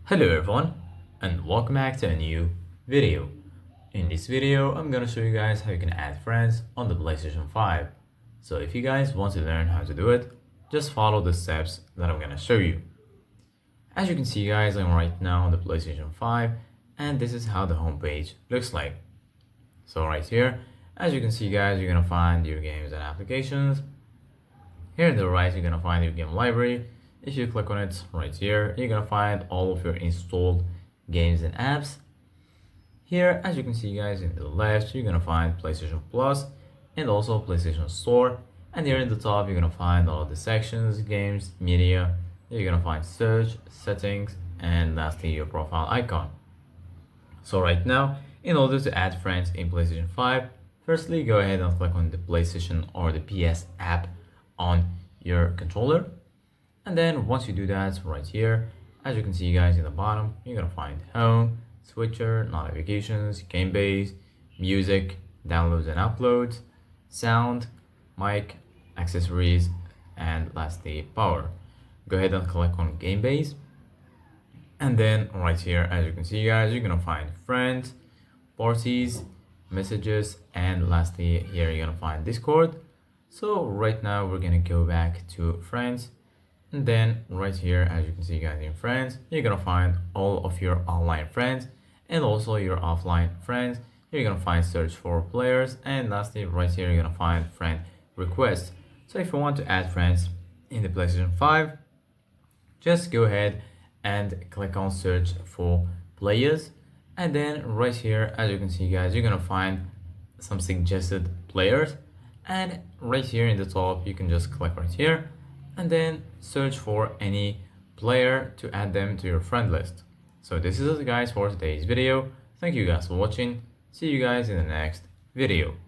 Hello everyone and welcome back to a new video. In this video, I'm gonna show you guys how you can add friends on the PlayStation 5. So if you guys want to learn how to do it, just follow the steps that I'm gonna show you. As you can see guys, I'm right now on the PlayStation 5 and this is how the homepage looks like. So right here, as you can see guys, you're gonna find your games and applications. Here on the right, you're gonna find your game library. If you click on it right here, you're gonna find all of your installed games and apps. Here, as you can see guys, in the left, you're gonna find PlayStation Plus and also PlayStation Store. And here in the top, you're gonna find all of the sections, games, media. You're gonna find search, settings, and lastly, your profile icon. So right now, in order to add friends in PlayStation 5, firstly, go ahead and click on the PlayStation or the PS app on your controller. And then once you do that right here, as you can see guys in the bottom, you're gonna find home, switcher, notifications, game base, music, downloads and uploads, sound, mic, accessories, and lastly power. Go ahead and click on game base. And then right here, as you can see guys, you're gonna find friends, parties, messages, and lastly here you're gonna find Discord. So right now we're gonna go back to friends. And then right here, as you can see guys in friends, you're gonna find all of your online friends and also your offline friends. You're gonna find search for players, and lastly right here you're gonna find friend requests. So if you want to add friends in the PlayStation 5, just go ahead and click on search for players. And then right here, as you can see guys, you're gonna find some suggested players. And right here in the top, you can just click right here and then search for any player to add them to your friend list. So this is it guys for today's video. Thank you guys for watching. See you guys in the next video.